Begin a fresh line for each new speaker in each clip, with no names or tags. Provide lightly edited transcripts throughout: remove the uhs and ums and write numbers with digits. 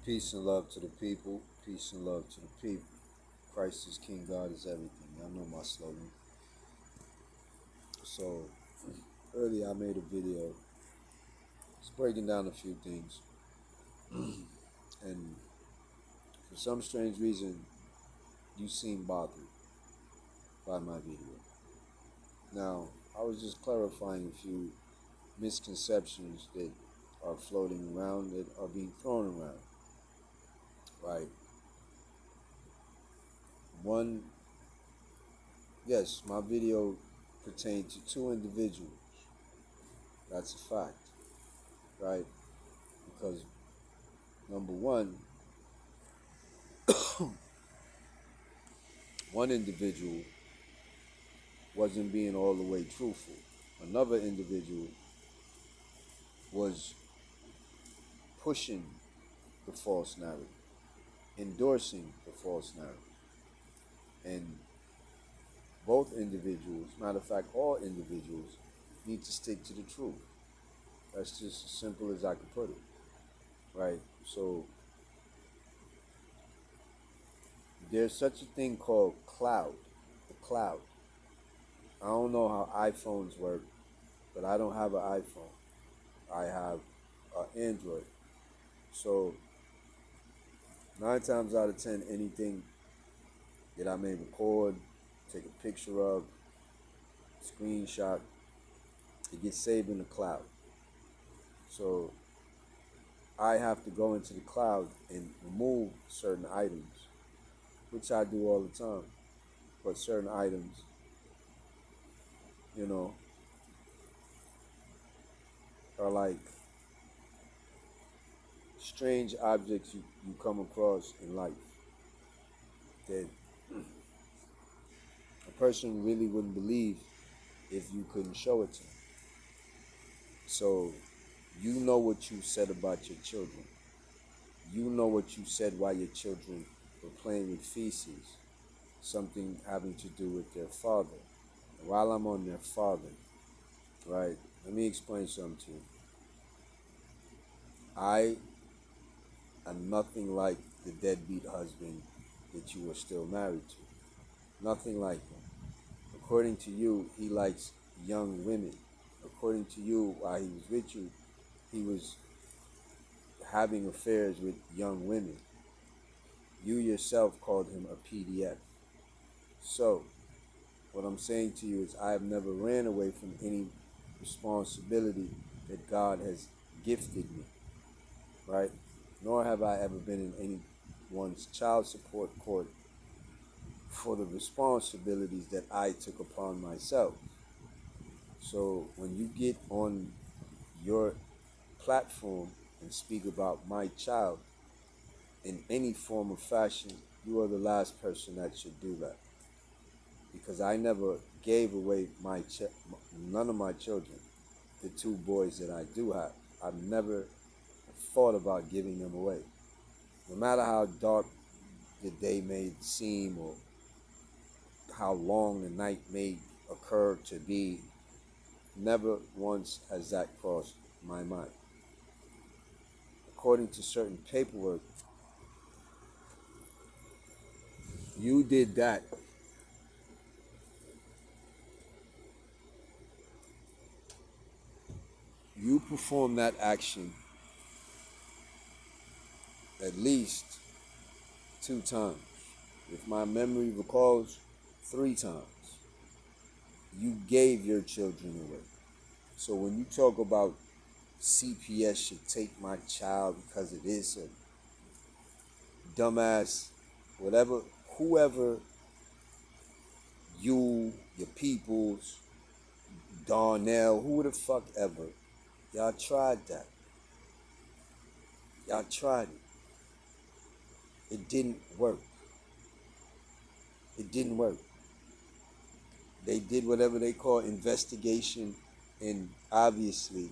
Peace and love to the people. Peace and love to the people. Christ is King, God is everything. Y'all know my slogan. So, earlier I made a video. It's breaking down a few things. And for some strange reason, you seem bothered by my video. Now, I was just clarifying a few misconceptions that are floating around, that are being thrown around. Right? One, yes, my video pertained to two individuals. That's a fact, right? Because number one, one individual wasn't being all the way truthful. Another individual was pushing the false narrative, endorsing the false narrative. And both individuals, matter of fact, all individuals, need to stick to the truth. That's just as simple as I could put it, right? So there's such a thing called cloud, the cloud. I don't know how iPhones work, but I don't have an iPhone. I have an Android. So 9 times out of 10, anything that I may record, take a picture of, screenshot, it gets saved in the cloud. So I have to go into the cloud and remove certain items, which I do all the time. But certain items, you know, are like strange objects you come across in life that a person really wouldn't believe if you couldn't show it to them. So you know what you said about your children. You know what you said while your children were playing with feces, something having to do with their father. And while I'm on their father, right, let me explain something to you. I am nothing like the deadbeat husband that you are still married to. Nothing like him. According to you, he likes young women. According to you, while he was with you, he was having affairs with young women. You yourself called him a PDF. So, what I'm saying to you is I have never ran away from any responsibility that God has gifted me, right? Nor have I ever been in anyone's child support court for the responsibilities that I took upon myself. So when you get on your platform and speak about my child in any form or fashion, you are the last person that should do that. Because I never gave away none of my children, the two boys that I do have. I've never thought about giving them away. No matter how dark the day may seem or how long the night may occur to be, never once has that crossed my mind. According to certain paperwork, you did that. You performed that action at least 2 times. If my memory recalls, 3 times. You gave your children away. So when you talk about CPS should take my child because of this or dumbass, whatever, whoever, you, your peoples, Darnell, who the fuck ever, y'all tried that. Y'all tried it. It didn't work. It didn't work. They did whatever they call investigation, and obviously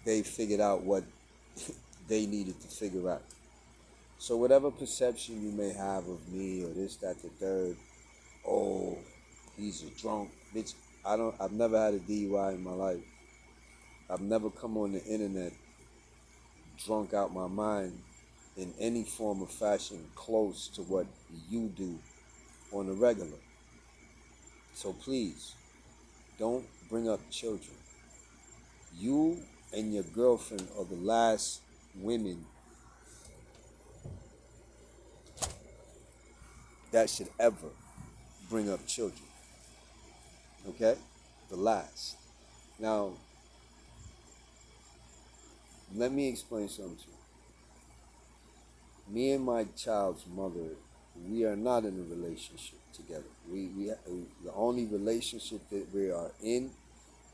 they figured out what they needed to figure out. So whatever perception you may have of me or this, that, the third, oh, he's a drunk, bitch. I've never had a DUI in my life. I've never come on the internet drunk out my mind in any form of fashion close to what you do on a regular. So please, don't bring up children. You and your girlfriend are the last women that should ever bring up children. Okay? The last. Now, let me explain something to you. Me and my child's mother, we are not in a relationship together. The only relationship that we are in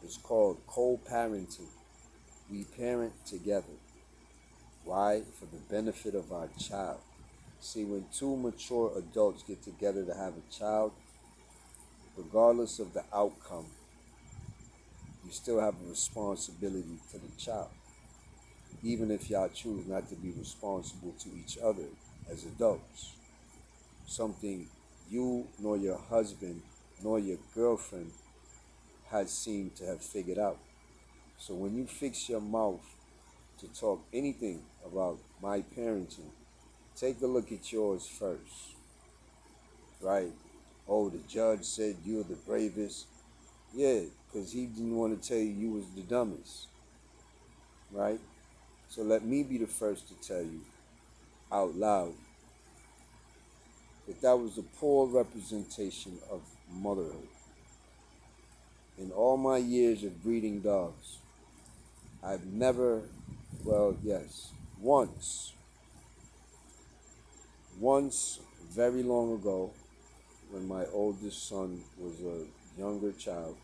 is called co-parenting. We parent together. Why? For the benefit of our child. See, when two mature adults get together to have a child, regardless of the outcome, you still have a responsibility to the child. Even if y'all choose not to be responsible to each other as adults. Something you nor your husband nor your girlfriend has seemed to have figured out. So when you fix your mouth to talk anything about my parenting, take a look at yours first, right? Oh, the judge said you're the bravest. Yeah, because he didn't want to tell you you was the dumbest, right? So let me be the first to tell you out loud that that was a poor representation of motherhood. In all my years of breeding dogs, I've never, well, yes, once, very long ago, when my oldest son was a younger child,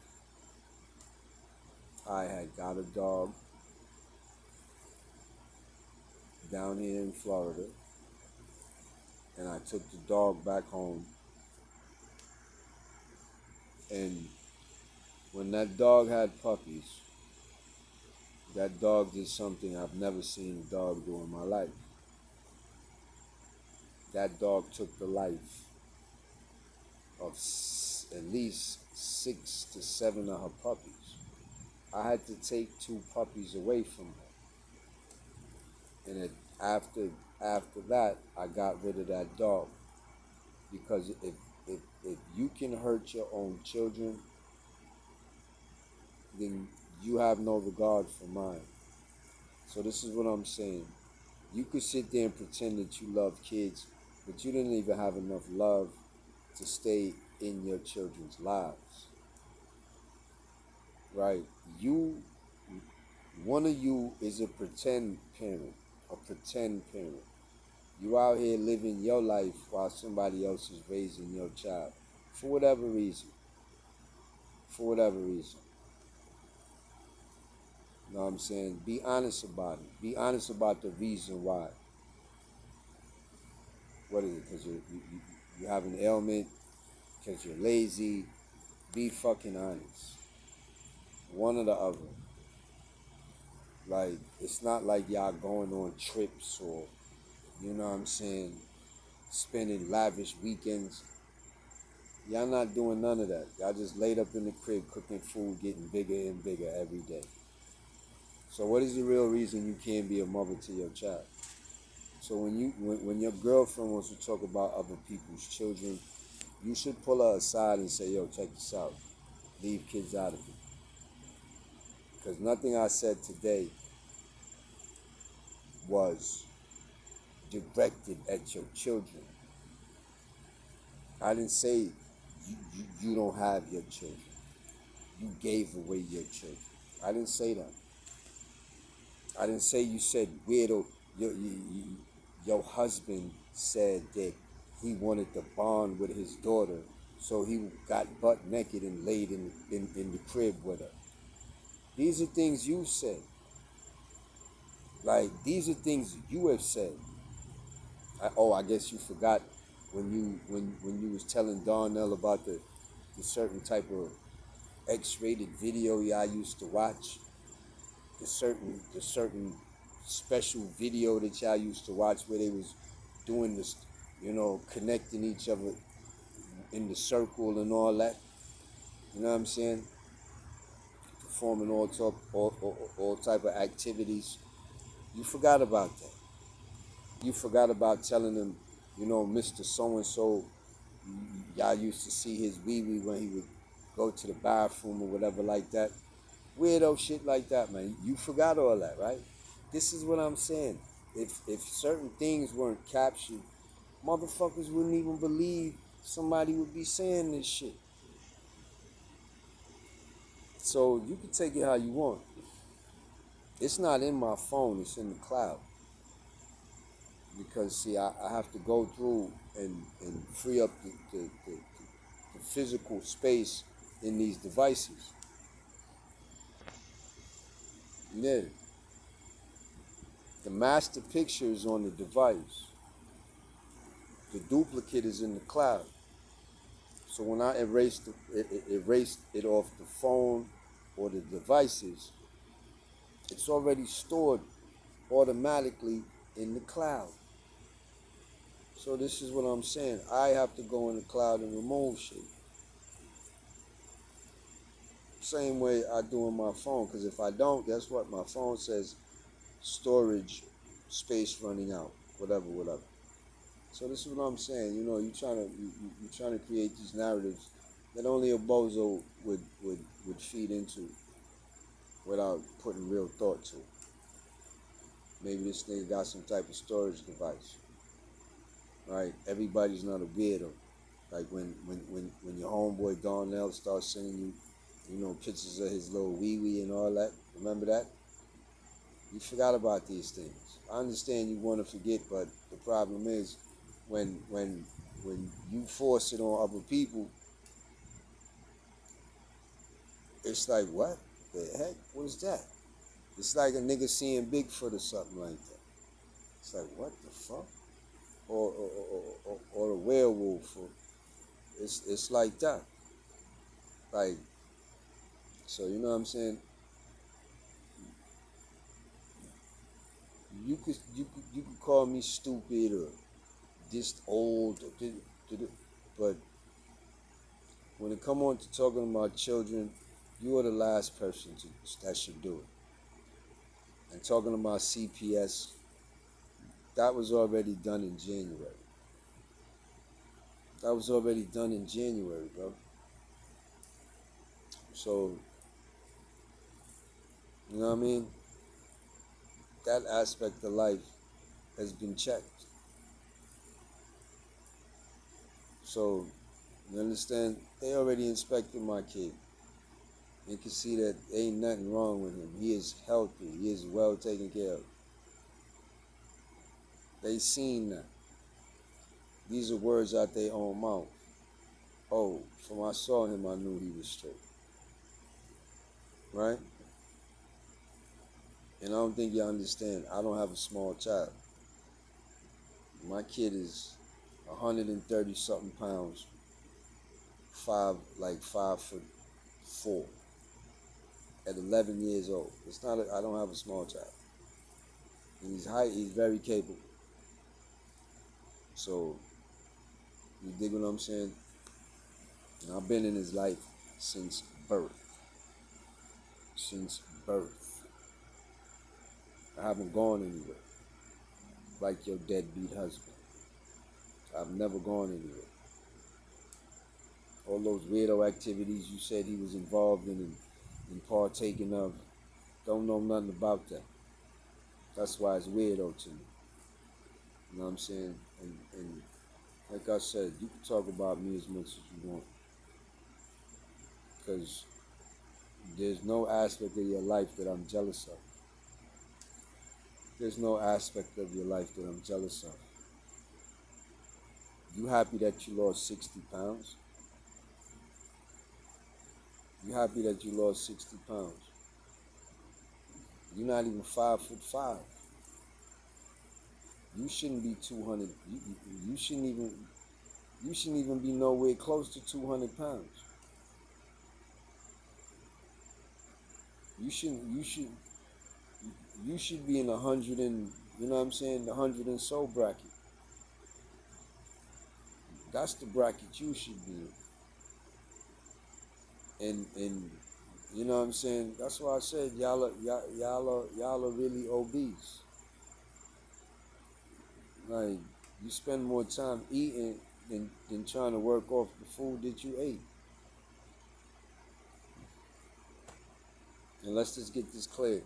I had got a dog down here in Florida, and I took the dog back home. And when that dog had puppies, that dog did something I've never seen a dog do in my life. That dog took the life of at least 6 to 7 of her puppies. I had to take 2 puppies away from her. And after that, I got rid of that dog. Because if you can hurt your own children, then you have no regard for mine. So this is what I'm saying. You could sit there and pretend that you love kids, but you didn't even have enough love to stay in your children's lives. Right? One of you is a pretend parent, a pretend parent. You out here living your life while somebody else is raising your child. For whatever reason. For whatever reason. You know what I'm saying? Be honest about it. Be honest about the reason why. What is it? Because you have an ailment? Because you're lazy? Be fucking honest. One or the other. Like, it's not like y'all going on trips or, you know what I'm saying, spending lavish weekends. Y'all not doing none of that. Y'all just laid up in the crib cooking food, getting bigger and bigger every day. So what is the real reason you can't be a mother to your child? So when your girlfriend wants to talk about other people's children, you should pull her aside and say, yo, check this out. Leave kids out of it. Because nothing I said today was directed at your children. I didn't say you don't have your children. You gave away your children. I didn't say that. I didn't say you said weirdo. Your husband said that he wanted to bond with his daughter, so he got butt naked and laid in the crib with her. These are things you said. Like, these are things you have said. I guess you forgot when you was telling Darnell about the certain type of X-rated video y'all used to watch. The certain special video that y'all used to watch where they was doing this, connecting each other in the circle and all that. You know what I'm saying? Performing all type of activities. You forgot about that. You forgot about telling him, Mr. So and so, y'all used to see his wee wee when he would go to the bathroom or whatever like that. Weirdo shit like that, man. You forgot all that, right? This is what I'm saying. If certain things weren't captured, motherfuckers wouldn't even believe somebody would be saying this shit. So you can take it how you want. It's not in my phone, it's in the cloud. Because see, I have to go through and free up the physical space in these devices. Yeah. The master picture is on the device. The duplicate is in the cloud. So when I erase it off the phone or the devices, it's already stored automatically in the cloud. So this is what I'm saying. I have to go in the cloud and remove shit. Same way I do on my phone, because if I don't, guess what? My phone says storage space running out, whatever, whatever. So this is what I'm saying. You're trying to create these narratives that only a bozo would feed into without putting real thought to it. Maybe this nigga got some type of storage device, right? Everybody's not a weirdo. Like when your homeboy Darnell starts sending you, pictures of his little wee wee and all that. Remember that? You forgot about these things. I understand you want to forget, but the problem is when you force it on other people, it's like, what the heck? What is that? It's like a nigga seeing Bigfoot or something like that. It's like, what the fuck? Or a werewolf. Or it's like that. Like, so you know what I'm saying? You could call me stupid or this old, but when it come on to talking about children, you are the last person that should do it. And talking about CPS, that was already done in January. That was already done in January, bro. So, you know what I mean? That aspect of life has been checked. So, you understand? They already inspected my kid. You can see that ain't nothing wrong with him. He is healthy. He is well taken care of. They seen that. These are words out their own mouth. Oh, from I saw him, I knew he was straight. Right? And I don't think you understand. I don't have a small child. My kid is 130 something pounds, 5'4", at 11 years old. I don't have a small child. And he's very capable. So, you dig what I'm saying? And I've been in his life since birth. Since birth. I haven't gone anywhere. Like your deadbeat husband. I've never gone anywhere. All those weirdo activities you said he was involved in and partaking of, don't know nothing about that. That's why it's weirdo to me. You know what I'm saying? And like I said, you can talk about me as much as you want. Because there's no aspect of your life that I'm jealous of. There's no aspect of your life that I'm jealous of. You happy that you lost 60 pounds? You happy that you lost 60 pounds? You're not even 5'5". You shouldn't be 200. You shouldn't even be nowhere close to 200 pounds. You should be in 100 and, you know what I'm saying, the 100 and so bracket. That's the bracket you should be in. And you know what I'm saying? That's why I said y'all are really obese. Like, you spend more time eating than trying to work off the food that you ate. And let's just get this clear.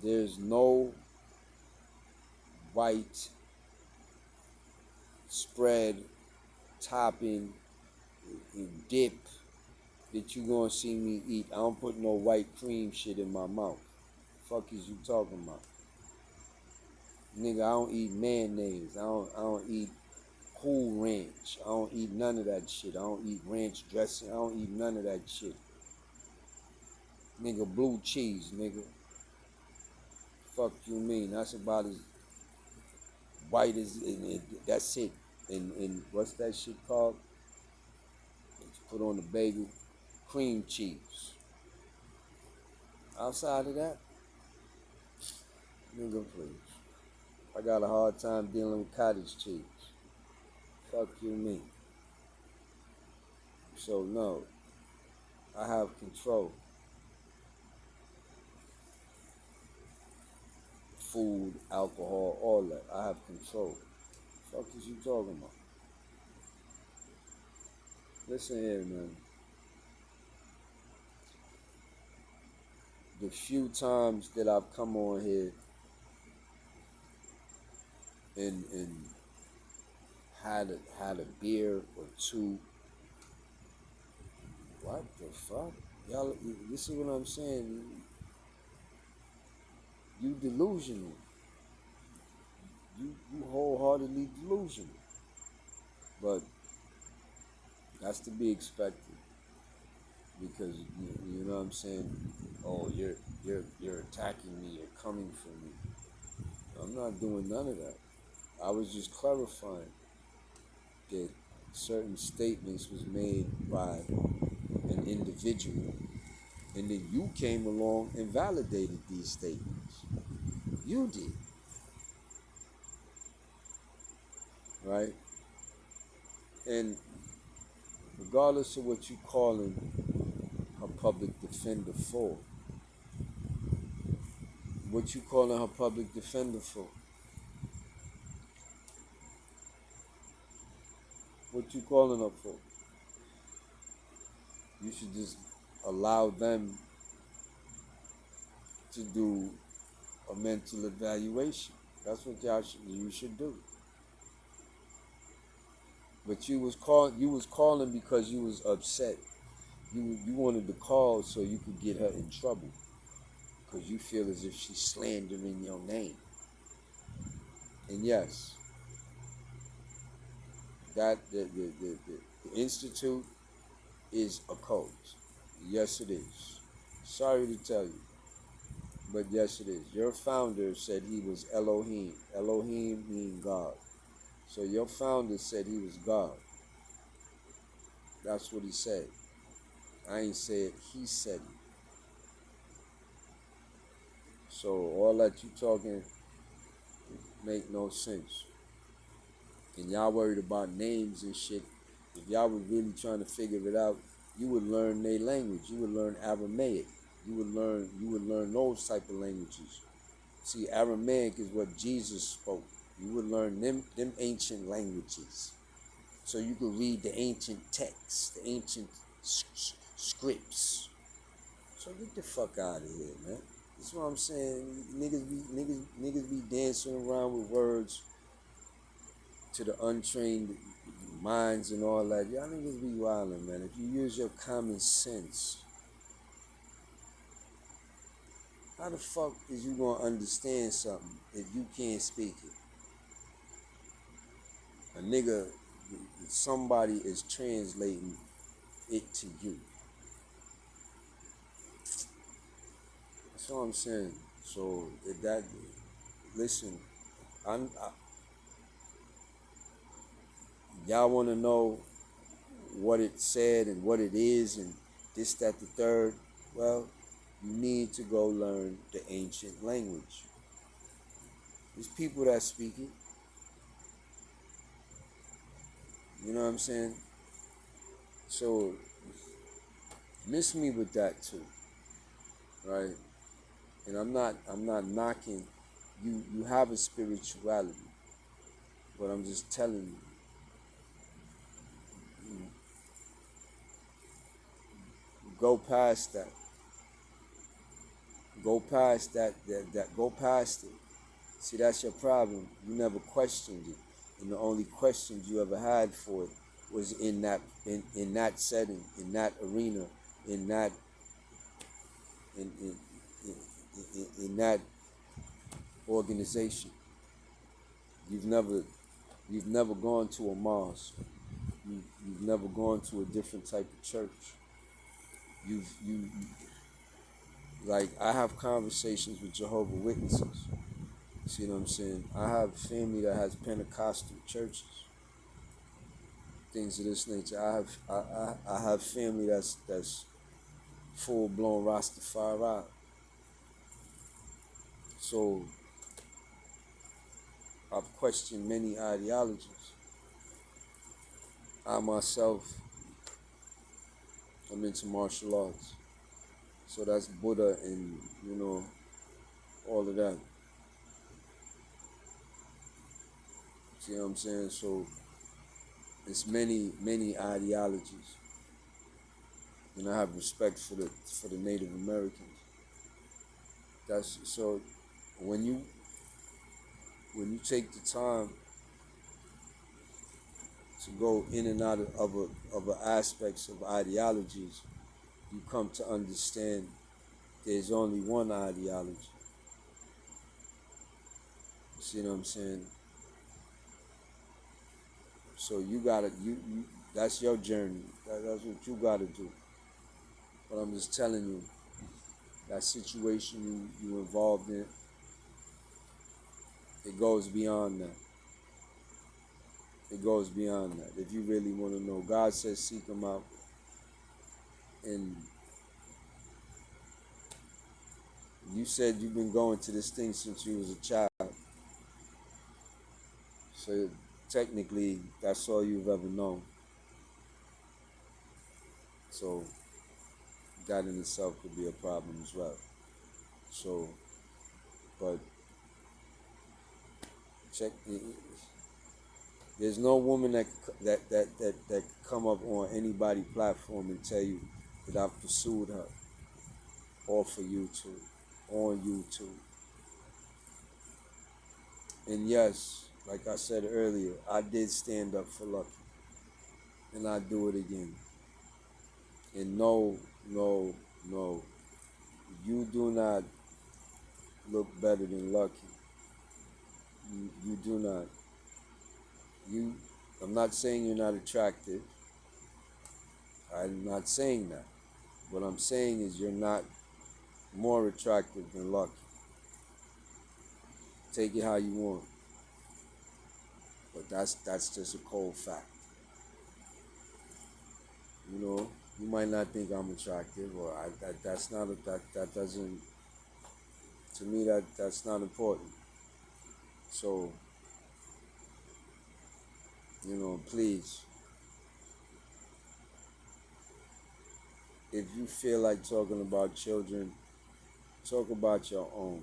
There's no white spread, topping, dip that you gonna see me eat. I don't put no white cream shit in my mouth. Fuck is you talking about? Nigga, I don't eat mayonnaise. I don't eat Cool Ranch. I don't eat none of that shit. I don't eat ranch dressing. I don't eat none of that shit. Nigga, blue cheese, nigga. Fuck you mean? That's about as white as, and that's it. And what's that shit called? That you put on the bagel? Cream cheese. Outside of that, nigga, please. I got a hard time dealing with cottage cheese. Fuck you mean? So no, I have control. Food, alcohol, all that. I have control. Fuck is you talking about? Listen here, man. The few times that I've come on here and had a beer or two, what the fuck? Y'all, this is what I'm saying. You delusional. You wholeheartedly delusional. But that's to be expected because you know what I'm saying. Oh, you're attacking me. You're coming for me. I'm not doing none of that. I was just clarifying that certain statements was made by an individual, and then you came along and validated these statements. You did, right? And regardless of what you calling a public defender for, what you calling her public defender for? What you calling her for? You should just allow them to do a mental evaluation. That's what you should do. But you was calling because you was upset. You wanted to call so you could get her in trouble because you feel as if she's slandering your name. And yes, that the institute is a cult. Yes, it is. Sorry to tell you, but yes, it is. Your founder said he was Elohim. Elohim means God. So your founder said he was God. That's what he said. I ain't said he said it. So all that you talking make no sense. And y'all worried about names and shit. If y'all was really trying to figure it out, you would learn their language. You would learn Aramaic. You would learn those type of languages. See, Aramaic is what Jesus spoke. You would learn them ancient languages. So you could read the ancient texts, the ancient scripts. So get the fuck out of here, man. That's what I'm saying. Niggas be dancing around with words to the untrained minds and all that. Y'all niggas be wildin', man. If you use your common sense, how the fuck is you gonna understand something if you can't speak it? A nigga, somebody is translating it to you. That's what I'm saying. So listen, y'all want to know what it said and what it is and this, that, the third. Well, you need to go learn the ancient language. There's people that speak it. You know what I'm saying? So miss me with that too, right? And I'm not knocking you have a spirituality, but I'm just telling you, go past that. Go past that. Go past it. See, that's your problem. You never questioned it, and the only questions you ever had for it was in that setting, in that arena, in that in in, in that organization. You've never you've never gone to a mosque. You've never gone to a different type of church. You like I have conversations with Jehovah Witnesses. See what I'm saying? I have family that has Pentecostal churches, things of this nature. I have family that's full blown Rastafari. So I've questioned many ideologies. I myself am into martial arts. So that's Buddha and all of that. See what I'm saying? So it's many ideologies. And I have respect for the Native Americans. That's so when you when you take the time to go in and out of aspects of ideologies, you come to understand there's only one ideology. You see what I'm saying? So you gotta you that's your journey. That's what you gotta do. But I'm just telling you, that situation you involved in, it goes beyond that. It goes beyond that. If you really want to know, God says seek Him out, and you said you've been going to this thing since you was a child. So technically, that's all you've ever known. So that in itself could be a problem as well. So, but check. There's no woman that could come up on anybody platform and tell you that I've pursued her, or for YouTube, on YouTube. And yes, like I said earlier, I did stand up for Lucky, and I do it again. And no, no, no, you do not look better than Lucky. You do not. You. I'm not saying you're not attractive. I'm not saying that. What I'm saying is you're not more attractive than Lucky. Take it how you want, but that's just a cold fact. You might not think I'm attractive, or that's not that doesn't to me that's not important. So please, if you feel like talking about children, talk about your own.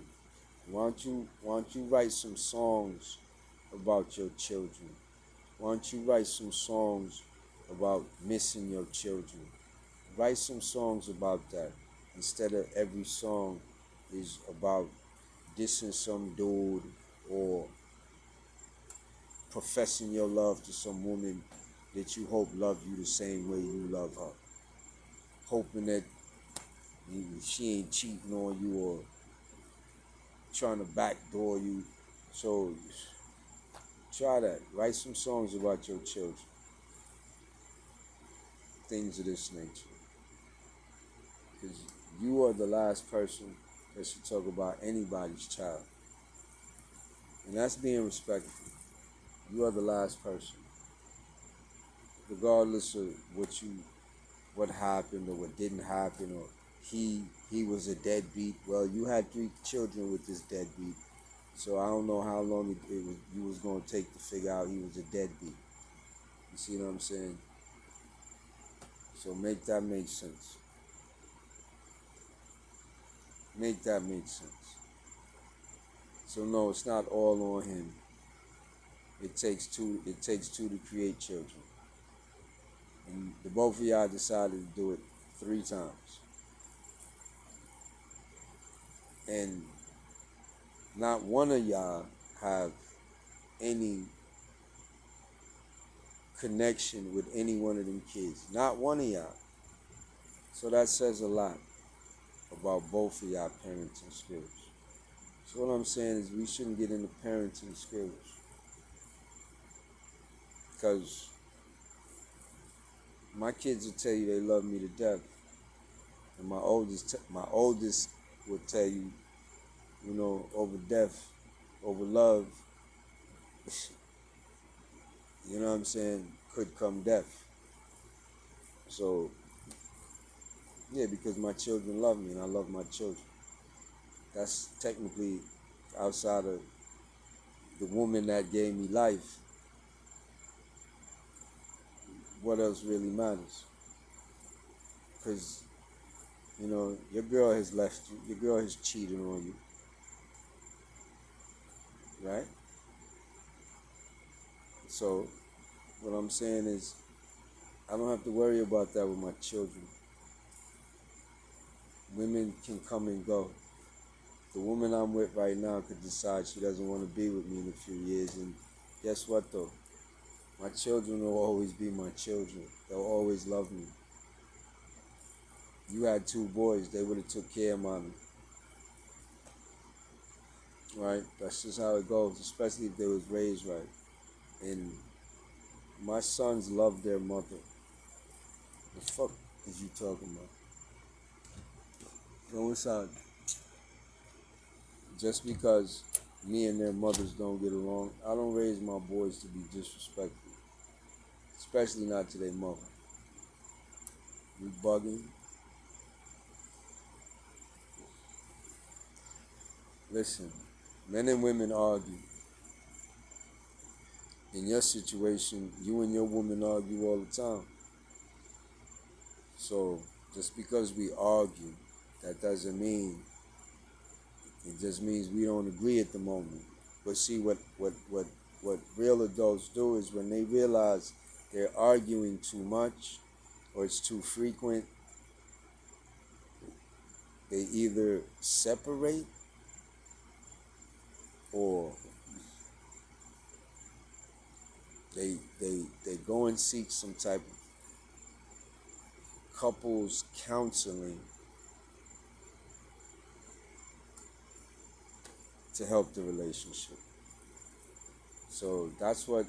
Why don't you write some songs about your children? Why don't you write some songs about missing your children? Write some songs about that instead of every song is about dissing some dude or professing your love to some woman that you hope love you the same way you love her. Hoping that she ain't cheating on you or trying to backdoor you. So try that. Write some songs about your children. Things of this nature. Because you are the last person that should talk about anybody's child. And that's being respectful. You are the last person. Regardless of what happened or what didn't happen, or he was a deadbeat. Well, you had 3 children with this deadbeat. So I don't know how long you was going to take to figure out he was a deadbeat. You see what I'm saying? So make that make sense. Make that make sense. So no, it's not all on him. It takes two. It takes two to create children, and the both of y'all decided to do it 3 times, and not one of y'all have any connection with any one of them kids. Not one of y'all. So that says a lot about both of y'all parenting skills. So what I'm saying is we shouldn't get into parenting skills, because my kids will tell you they love me to death, and my oldest will tell you, over death, over love, you know what I'm saying, could come death. So yeah, because my children love me and I love my children. That's technically, outside of the woman that gave me life, what else really matters? Because, your girl has left you, your girl has cheated on you, right? So what I'm saying is, I don't have to worry about that with my children. Women can come and go. The woman I'm with right now could decide she doesn't want to be with me in a few years, and guess what though? My children will always be my children. They'll always love me. You had 2 boys, they would have took care of mommy. Right? That's just how it goes, especially if they was raised right. And my sons love their mother. The fuck is you talking about? Go inside. Just because me and their mothers don't get along, I don't raise my boys to be disrespectful. Especially not to their mother. You bugging? Listen, men and women argue. In your situation, you and your woman argue all the time. So just because we argue, that doesn't mean, it just means we don't agree at the moment. But see, what real adults do is when they realize they're arguing too much or it's too frequent, they either separate or they go and seek some type of couples counseling to help the relationship. So that's what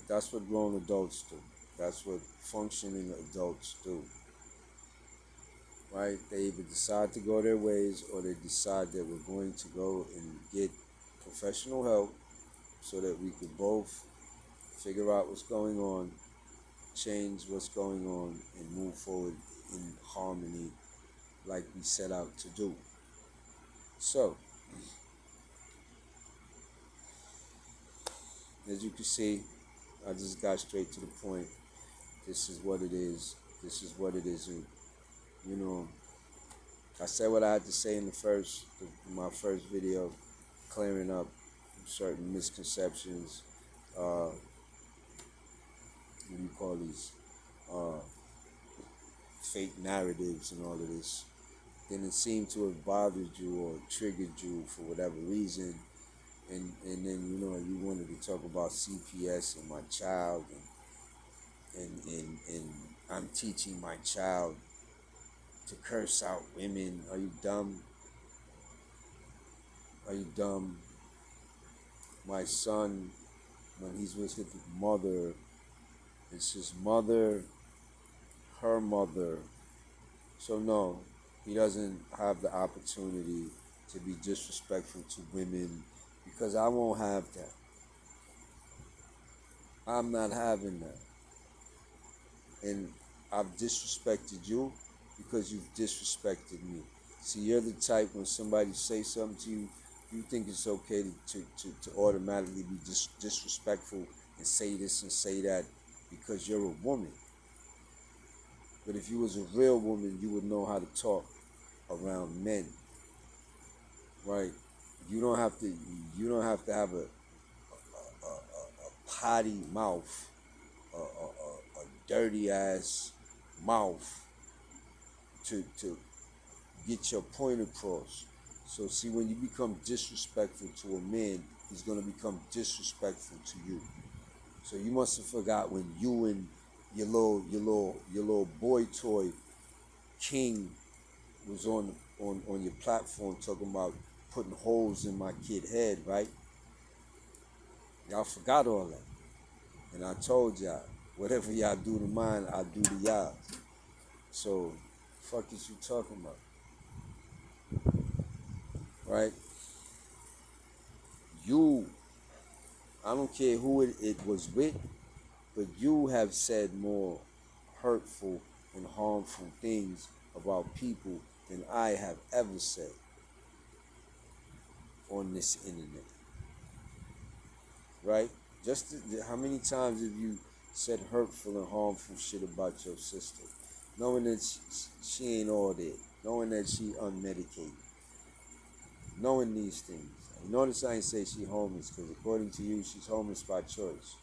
grown adults do. That's what functioning adults do. Right? They either decide to go their ways or they decide that we're going to go and get professional help so that we could both figure out what's going on, change what's going on, and move forward in harmony like we set out to do. So, as you can see, I just got straight to the point. This is what it is. This is what it isn't. I said what I had to say in my first video, clearing up certain misconceptions. What do you call these? Fake narratives and all of this. Then it seemed to have bothered you or triggered you for whatever reason. And then, you wanted to talk about CPS and my child and I'm teaching my child to curse out women. Are you dumb? Are you dumb? My son, when he's with his mother, it's his mother, her mother. So no, he doesn't have the opportunity to be disrespectful to women because I won't have that. I'm not having that. And I've disrespected you because you've disrespected me. See, you're the type when somebody say something to you, you think it's okay to automatically be disrespectful and say this and say that because you're a woman. But if you was a real woman, you would know how to talk around men, right? You don't have to. You don't have to have a potty mouth, a dirty ass mouth to get your point across. So see, when you become disrespectful to a man, he's gonna become disrespectful to you. So you must have forgot when you and your little boy toy king was on your platform talking about putting holes in my kid head, right? Y'all forgot all that. And I told y'all, whatever y'all do to mine, I do to y'all. So, fuck is you talking about, right? You, I don't care who it was with, but you have said more hurtful and harmful things about people than I have ever said on this internet, right? How many times have you said hurtful and harmful shit about your sister, knowing that she ain't all there, knowing that she unmedicated, knowing these things? You notice I ain't say she homeless because according to you, she's homeless by choice.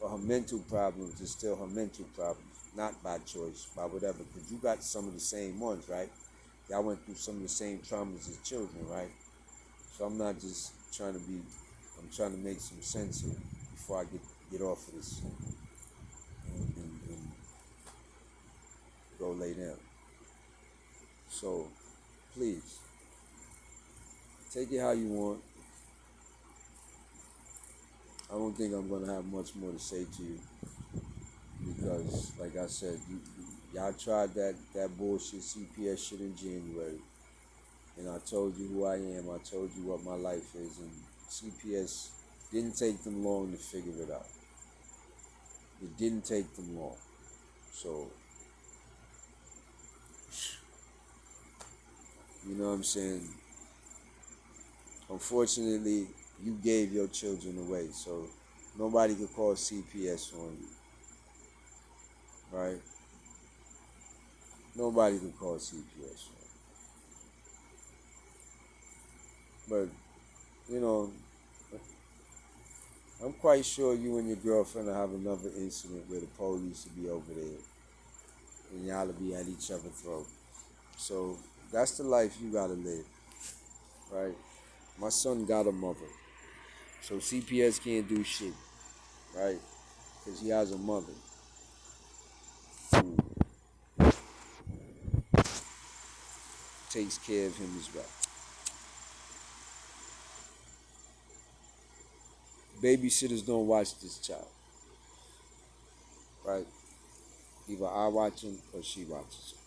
But her mental problems is still her mental problems, not by choice, by whatever. Because you got some of the same ones, right? Y'all went through some of the same traumas as children, right? So I'm not just trying to be, I'm trying to make some sense here before I get off of this and go lay down. So please, take it how you want. I don't think I'm gonna have much more to say to you because, like I said, y'all tried that bullshit CPS shit in January, and I told you who I am. I told you what my life is, and CPS didn't take them long to figure it out. It didn't take them long. So, you know what I'm saying? Unfortunately, you gave your children away, so nobody could call CPS on you, right? Nobody could call CPS on you. But, you know, I'm quite sure you and your girlfriend will have another incident where the police will be over there and y'all will be at each other's throat. So that's the life you gotta live, right? My son got a mother, so CPS can't do shit, right? Because he has a mother who takes care of him as well. Babysitters don't watch this child, right? Either I watch him or she watches him,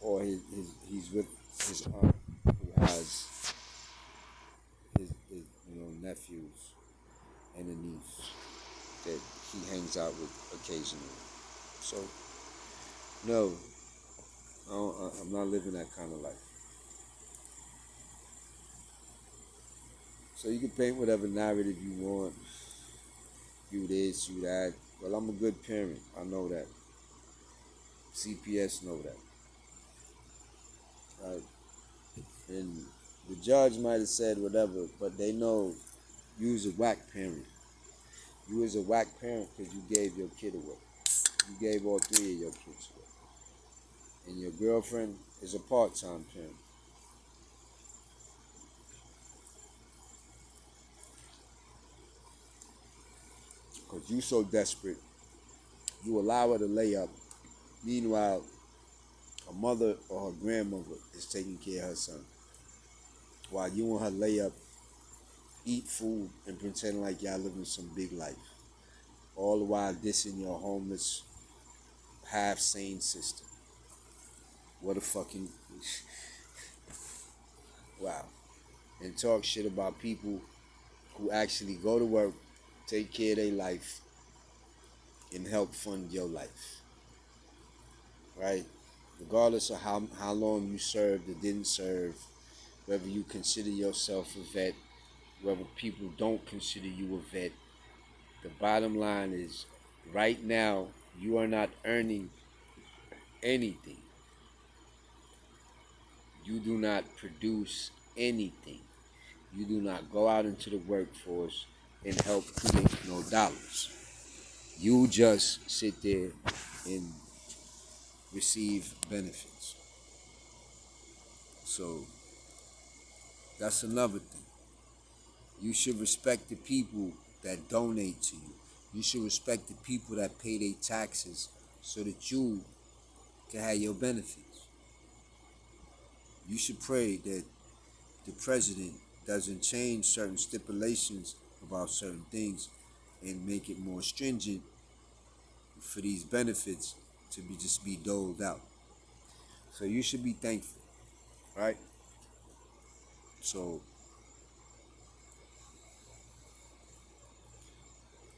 or he's with his aunt who has his nephews and a niece that he hangs out with occasionally. So no, I'm not living that kind of life. So you can paint whatever narrative you want. You this, you that. Well, I'm a good parent. I know that. CPS know that, right? And the judge might have said whatever, but they know you was a whack parent. You was a whack parent because you gave your kid away. You gave all three of your kids away. And your girlfriend is a part-time parent. Because you so desperate, you allow her to lay up. Meanwhile, her mother or her grandmother is taking care of her son. While you and her lay up, eat food, and pretend like y'all living some big life. All the while dissing your homeless, half-sane sister. What a fucking... wow. And talk shit about people who actually go to work, take care of their life, and help fund your life. Right? Regardless of how long you served or didn't serve, whether you consider yourself a vet, whether people don't consider you a vet, the bottom line is right now you are not earning anything. You do not produce anything. You do not go out into the workforce and help create no dollars. You just sit there and receive benefits. So that's another thing. You should respect the people that donate to you. You should respect the people that pay their taxes so that you can have your benefits. You should pray that the president doesn't change certain stipulations about certain things and make it more stringent for these benefits to be just be doled out. So you should be thankful, right? So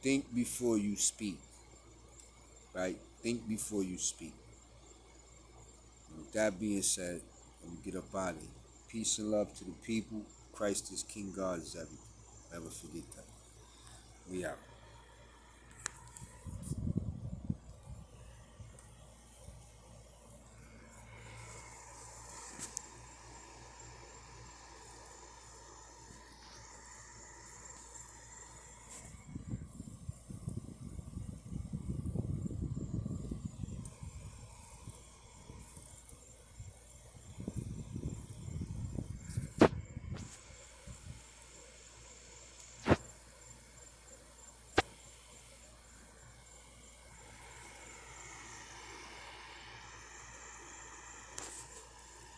think before you speak, right? Think before you speak. And with that being said, let me get up out of here. Peace and love to the people. Christ is King, God is everything. Never forget that. We out.